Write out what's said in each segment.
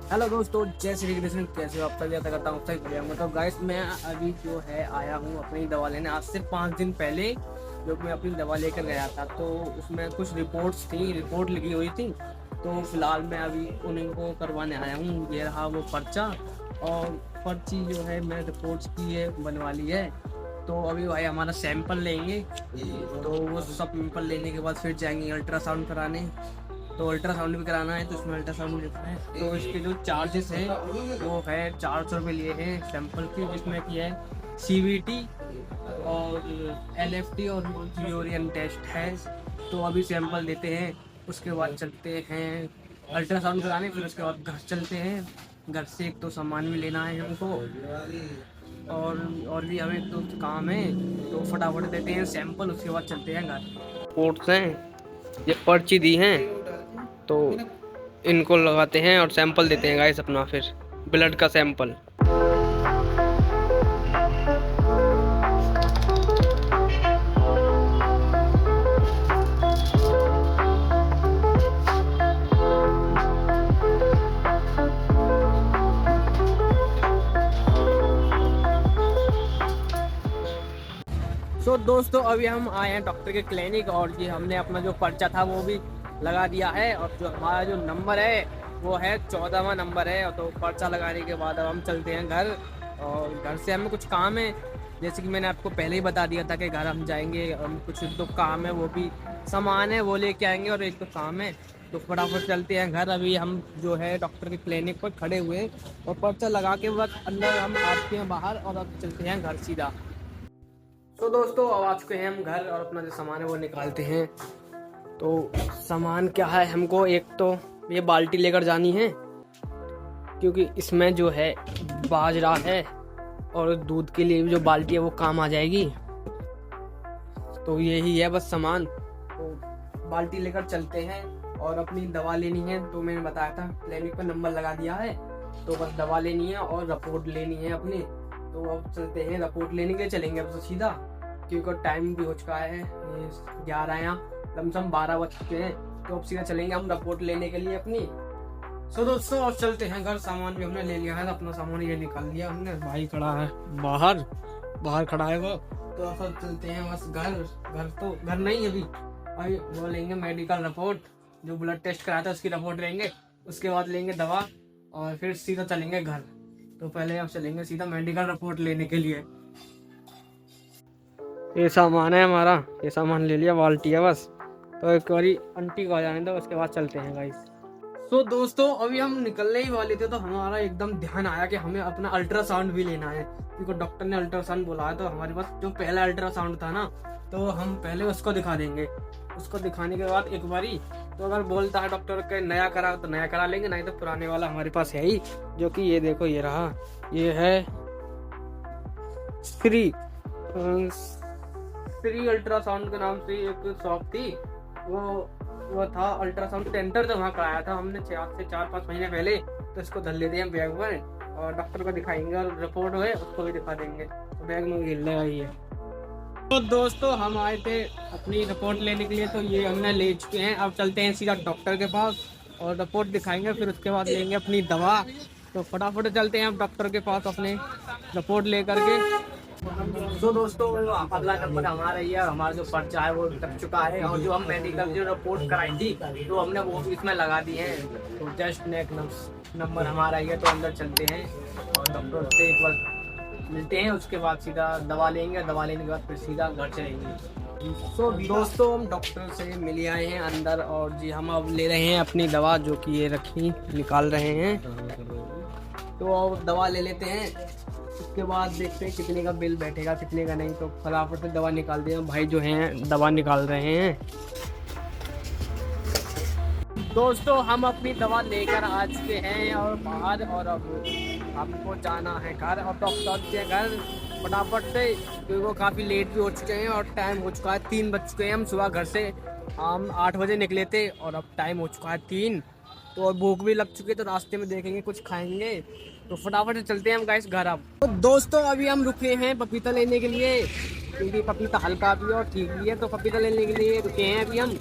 Hello दोस्तों, जय श्री कृष्ण। कैसे हो आप सभी? आता करता हूँ सही बढ़िया। मतलब गाइस, मैं अभी जो है आया हूँ अपनी दवा लेने। आज से 5 दिन पहले जो मैं अपनी दवा लेकर गया था, तो उसमें कुछ रिपोर्ट्स थी, रिपोर्ट लिखी हुई थी। तो फिलहाल मैं अभी उन्हीं को करवाने आया हूँ। ये रहा वो पर्चा, और पर्ची जो है मैंने रिपोर्ट्स की है बनवा ली है। तो अभी भाई हमारा सैंपल लेंगे, तो वो सब सैंपल लेने के बाद फिर जाएंगे अल्ट्रासाउंड कराने। तो अल्ट्रासाउंड भी कराना है, तो इसमें अल्ट्रासाउंड लेना है। तो इसके जो चार्जेस हैं वो है 400 रुपये लिए हैं सैंपल के, जिसमें कि है CVT और LFT और यूरिन टेस्ट है। तो अभी सैंपल देते हैं, उसके बाद चलते हैं अल्ट्रासाउंड कराने। फिर उसके बाद घर चलते हैं। घर से एक तो सामान भी लेना है हमको, और भी हमें तो काम है। तो फटाफट देते हैं सैंपल, उसके बाद चलते हैं घर। रिपोर्ट्स हैं, ये पर्ची दी हैं, तो इनको लगाते हैं और सैंपल देते हैं गाइस अपना, फिर ब्लड का सैंपल। दोस्तों, अभी हम आए हैं डॉक्टर के क्लिनिक, और ये हमने अपना जो पर्चा था वो भी लगा दिया है। और जो हमारा जो नंबर है वो है 14वां नंबर है। तो पर्चा लगाने के बाद अब हम चलते हैं घर, और घर से हमें कुछ काम है। जैसे कि मैंने आपको पहले ही बता दिया था कि घर हम जाएंगे, हम कुछ तो काम है, वो भी सामान है वो लेके आएंगे, और एक तो काम है। तो फटाफट चलते हैं घर। अभी हम जो है डॉक्टर के क्लिनिक पर खड़े हुए हैं, और पर्चा लगा के बाद अंदर हम आते हैं बाहर, और अब चलते हैं घर सीधा। दोस्तों, अब आ चुके हैं हम घर, और अपना जो सामान है वो निकालते हैं। तो सामान क्या है, हमको एक तो ये बाल्टी लेकर जानी है, क्योंकि इसमें जो है बाजरा है, और दूध के लिए भी जो बाल्टी है वो काम आ जाएगी। तो यही है बस सामान। तो बाल्टी लेकर चलते हैं, और अपनी दवा लेनी है। तो मैंने बताया था क्लिनिक पर नंबर लगा दिया है, तो बस दवा लेनी है और रिपोर्ट लेनी है अपनी। तो अब चलते हैं, रिपोर्ट लेने के लिए चलेंगे अब तो सीधा, क्योंकि टाइम भी हो चुका है। 11 या लमसम 12 बज चुके हैं। तो अब सीधा चलेंगे हम रिपोर्ट लेने के लिए अपनी। दोस्तों, अब चलते हैं घर। सामान भी हमने ले लिया है, अपना सामान ये निकाल लिया हमने। भाई खड़ा है बाहर, बाहर खड़ा है वो। तो अब चलते हैं बस घर। घर तो घर नहीं, अभी वो लेंगे मेडिकल रिपोर्ट, जो ब्लड टेस्ट कराया था उसकी रिपोर्ट लेंगे। उसके बाद लेंगे दवा, और फिर सीधा चलेंगे घर। तो पहले अब चलेंगे सीधा मेडिकल रिपोर्ट लेने के लिए। ये सामान है हमारा, ये सामान ले लिया, बाल्टी है बस। तो एक बारी आंटी को आ जाने दो, उसके बाद चलते हैं गाइस। दोस्तों, अभी हम निकलने ही वाले थे, तो हमारा एकदम ध्यान आया कि हमें अपना अल्ट्रासाउंड भी लेना है, क्योंकि डॉक्टर ने अल्ट्रासाउंड बोला है। तो हमारे पास जो पहला अल्ट्रासाउंड था ना, तो हम पहले उसको दिखा देंगे। उसको दिखाने के बाद एक बारी, तो अगर बोलता है डॉक्टर के नया करा तो नया करा लेंगे, नहीं तो पुराने वाला हमारे पास है ही, जो कि ये देखो, ये रहा। ये है श्री अल्ट्रासाउंड के नाम से एक शॉप थी। वो था अल्ट्रासाउंड सेंटर, तो वहाँ कराया था हमने आज से 4-5 महीने पहले। तो इसको धर लेते हैं बैग में, और डॉक्टर को दिखाएंगे, और रिपोर्ट हुए उसको भी दिखा देंगे। तो बैग में हिल रहा ही है। तो दोस्तों, हम आए थे अपनी रिपोर्ट लेने के लिए, तो ये हमने ले चुके हैं। अब चलते हैं सीधा डॉक्टर के पास, और रिपोर्ट दिखाएंगे, फिर उसके बाद लेंगे अपनी दवा। तो फटाफट चलते हैं अब डॉक्टर के पास अपने रिपोर्ट ले करके। दोस्तों, अगला नंबर हमारा ही है। हमारा जो पर्चा है वो लग चुका है, और जो हम मेडिकल जो रिपोर्ट कराई थी तो हमने वो इसमें लगा दी है। तो जस्ट नेक्स्ट नंबर हमारा ही है। तो अंदर चलते हैं, और डॉक्टर से एक बार मिलते हैं। उसके बाद सीधा दवा लेंगे, दवा लेने के बाद फिर सीधा घर चलेंगे। दोस्तों, हम डॉक्टर से मिल आए हैं अंदर, और जी हम अब ले रहे हैं अपनी दवा, जो कि ये रखी निकाल रहे हैं। तो अब दवा ले लेते हैं, उसके बाद देखते हैं कितने का बिल बैठेगा, कितने का नहीं। तो फटाफट से दवा निकाल दिया। भाई जो हैं दवा निकाल रहे हैं। दोस्तों, हम अपनी दवा लेकर आ चुके हैं और बाहर, और अब हमको जाना है घर, और डॉक्टर के घर फटाफट से, क्योंकि वो काफ़ी लेट भी हो चुके हैं, और टाइम हो चुका है 3 बज चुके हैं। हम सुबह घर से हम 8 बजे निकले थे, और अब टाइम हो चुका है 3। तो भूख भी लग चुकी है, तो रास्ते में देखेंगे कुछ खाएंगे। तो फटाफट से चलते हैं हम गाइस घर। अब तो दोस्तों, अभी हम रुके हैं पपीता लेने के लिए, क्योंकि पपीता हल्का भी और ठीक भी है। तो पपीता लेने के लिए रुके हैं अभी हम।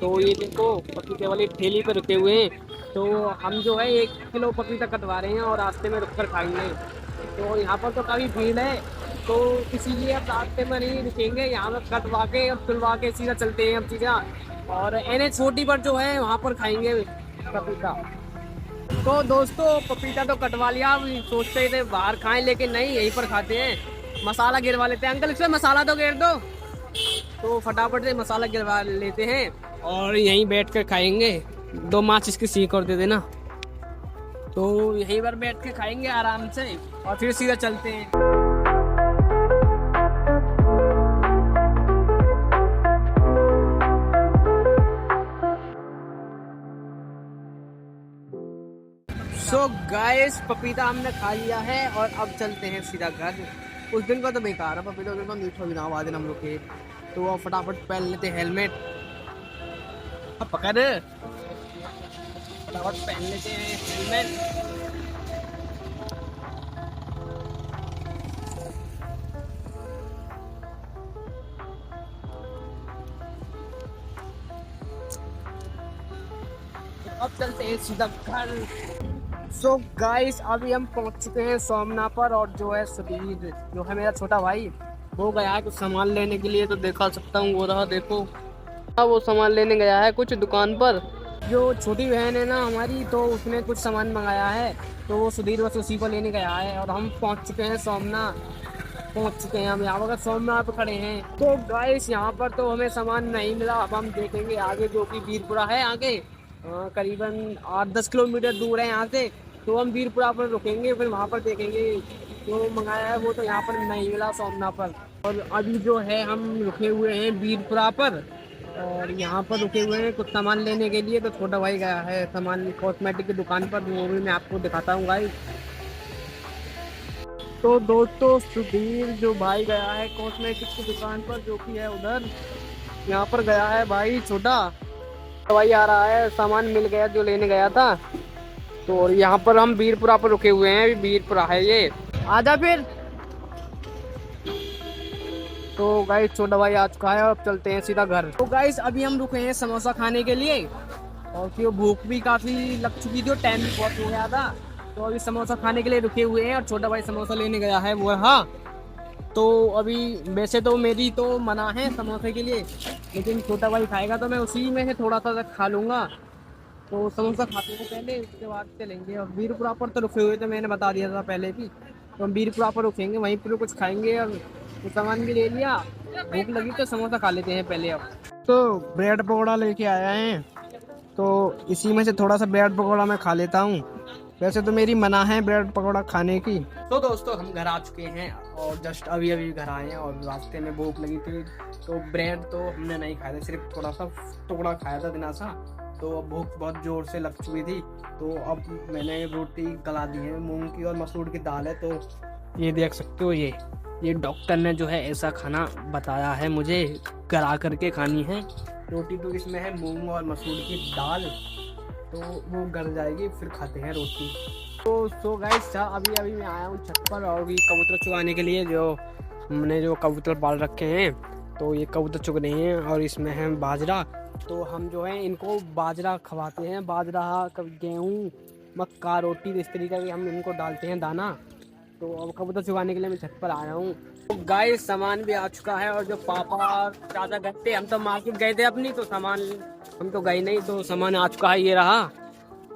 तो ये देखो, पपीते वाली ठेली पर रुके हुए हैं। तो हम जो है 1 किलो पपीता कटवा रहे हैं और रास्ते में रुक कर खाएंगे। तो यहाँ पर तो काफ़ी भीड़ है, तो इसीलिए अब रास्ते में नहीं रुकेंगे, यहाँ पर कटवा के और तुलवा के सीधा चलते हैं अब सीधा, और NH40 पर जो है वहाँ पर खाएंगे पपीता। तो दोस्तों पपीता तो कटवा लिया, अब सोचते थे बाहर खाएं, लेकिन नहीं, यहीं पर खाते हैं। मसाला गिरवा लेते हैं। अंकल इसमें मसाला तो गिर दो। तो फटाफट से मसाला गिरवा लेते हैं और यहीं बैठ कर खाएंगे। 2 माच इसकी सीख और दे देना। तो यहीं पर बैठ के खाएंगे आराम से और फिर सीधा चलते हैं। सो गाइस पपीता हमने खा लिया है और अब चलते हैं सीधा घर। उस दिन का तो बेकार है पपीता, उस दिन का मीठा भी ना हुआ दिन हम लोग के। तो अब फटाफट पहन लेते हेलमेट। अब पकड़, फटाफट पहन लेते हैं हेलमेट। अब चलते हैं सीधा घर। सो गाइस अभी हम पहुंच चुके हैं सोमना पर, और जो है सुधीर जो है मेरा छोटा भाई, वो गया है कुछ सामान लेने के लिए। तो दिखा सकता हूँ, वो रहा देखो, वो सामान लेने गया है कुछ दुकान पर। जो छोटी बहन है ना हमारी, तो उसने कुछ सामान मंगाया है, तो वो सुधीर बस उसी को लेने गया है। और हम पहुंच चुके हैं सोमना, पहुंच चुके हैं हम यहाँ पर सोमना पे खड़े हैं। तो गाइस यहाँ पर तो हमें सामान नहीं मिला। अब हम देखेंगे आगे, जो कि वीरपुरा है आगे, करीबन 8-10 किलोमीटर दूर है यहाँ से। तो हम वीरपुरा पर रुकेंगे, फिर वहाँ पर देखेंगे जो मंगाया है वो तो यहाँ पर नहीं मिला सोमना पर। और अभी जो है हम रुके हुए हैं वीरपुरा पर, और यहाँ पर रुके हुए हैं कुछ सामान लेने के लिए। तो छोटा भाई गया है सामान कॉस्मेटिक की दुकान पर, वो भी मैं आपको दिखाता हूँ गाइस। तो दोस्तों सुधीर जो भाई गया है कॉस्मेटिक की दुकान पर, जो कि है उधर, यहाँ पर गया है भाई छोटा भाई आ रहा है, सामान मिल गया जो लेने गया था। तो और यहाँ पर हम वीरपुरा पर रुके हुए हैं, वीरपुरा है ये, आजा फिर। तो गाइस छोटा भाई आ चुका है, अब चलते हैं सीधा घर। तो गाइस अभी हम रुके हैं समोसा खाने के लिए, और फिर भूख भी काफ़ी लग चुकी थी और टाइम भी बहुत हो गया था। तो अभी समोसा खाने के लिए रुके हुए हैं, और छोटा भाई समोसा लेने गया है वो। हाँ, तो अभी वैसे तो मेरी तो मना है समोसे के लिए, लेकिन छोटा भाई खाएगा तो मैं उसी में से थोड़ा सा खा लूँगा। तो समोसा खाते हैं पहले, उसके बाद चलेंगे। और वीरपुरा पर तो रुके हुए थे, मैंने बता दिया था पहले भी। तो हम वीरपुरा पर रुकेंगे, वहीं पर कुछ खाएंगे। और कुछ सामान भी ले लिया, भूख लगी तो समोसा खा लेते हैं पहले। अब तो ब्रेड पकौड़ा लेके आया है, तो इसी में से थोड़ा सा ब्रेड पकौड़ा मैं खा लेता हूँ। वैसे तो मेरी मना है ब्रेड पकौड़ा खाने की। तो दोस्तों हम घर आ चुके हैं, और जस्ट अभी अभी घर आए हैं, और रास्ते में भूख लगी थी। तो ब्रेड तो हमने नहीं खाया था, सिर्फ थोड़ा सा टुकड़ा खाया था दिना सा। तो अब भूख बहुत ज़ोर से लग चुकी थी। तो अब मैंने रोटी गला दी है, मूंग की और मसूर की दाल है। तो ये देख सकते हो, ये डॉक्टर ने जो है ऐसा खाना बताया है मुझे, गला करके खानी है रोटी। तो इसमें है मूंग और मसूर की दाल, तो वो गल जाएगी, फिर खाते हैं रोटी। तो सो गाइस अभी अभी मैं आया हूँ छत पर, और ये कबूतर चुगाने के लिए, जो हमने जो कबूतर पाल रखे हैं, तो ये कबूतर चुग रहे हैं। और इसमें है बाजरा, तो हम जो है इनको बाजरा खवाते हैं, बाजरा, कभी गेहूँ, मक्का, रोटी, इस तरीके के हम इनको डालते हैं दाना। तो अब कबूतर चुगाने के लिए मैं छत पर आया हूँ। तो गाइस सामान भी आ चुका है, और जो पापा चाचा गए थे, हम तो मार्केट गए थे अपनी, तो सामान हम तो गए नहीं, तो सामान आ चुका है। ये रहा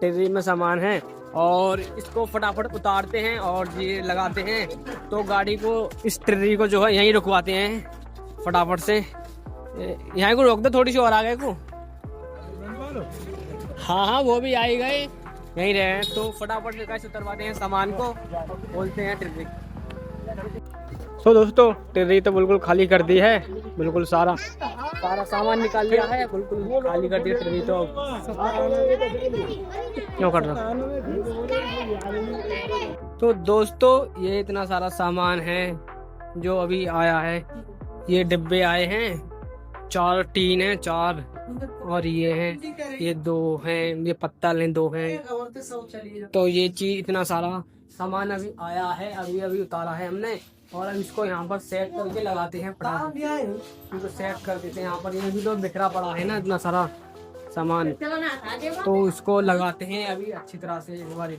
टेरी में सामान है, और इसको फटाफट उतारते हैं और ये लगाते हैं। तो गाड़ी को, इस ट्रेरी को जो है यहीं रुकवाते हैं फटाफट से। यहाँ को रोक दो, थोड़ी सी और आगे को। हाँ हाँ वो भी आई गए, यहीं रहे हैं। तो फटाफट से कैसे उतरवाते हैं सामान को, बोलते हैं ट्रेरी। तो दोस्तों ट्रेरी तो बिल्कुल खाली कर दी है, बिल्कुल सारा सामान निकाल लिया है, बिल्कुल खाली कर दी ट्रेरी। तो क्यों कर रहा? तो दोस्तों ये इतना सारा सामान है जो अभी आया है। ये डिब्बे आए हैं, 4 टीन है, 4, और ये हैं, ये 2 हैं, ये पत्तल हैं 2 हैं। तो ये चीज, इतना सारा सामान अभी आया है, अभी अभी उतारा है हमने। और अब इसको यहाँ पर सेट करके लगाते हैं, इनको सेट कर देते हैं यहाँ पर। ये भी तो बिखरा पड़ा है ना इतना सारा सामान, तो उसको लगाते हैं अभी अच्छी तरह से एक बार।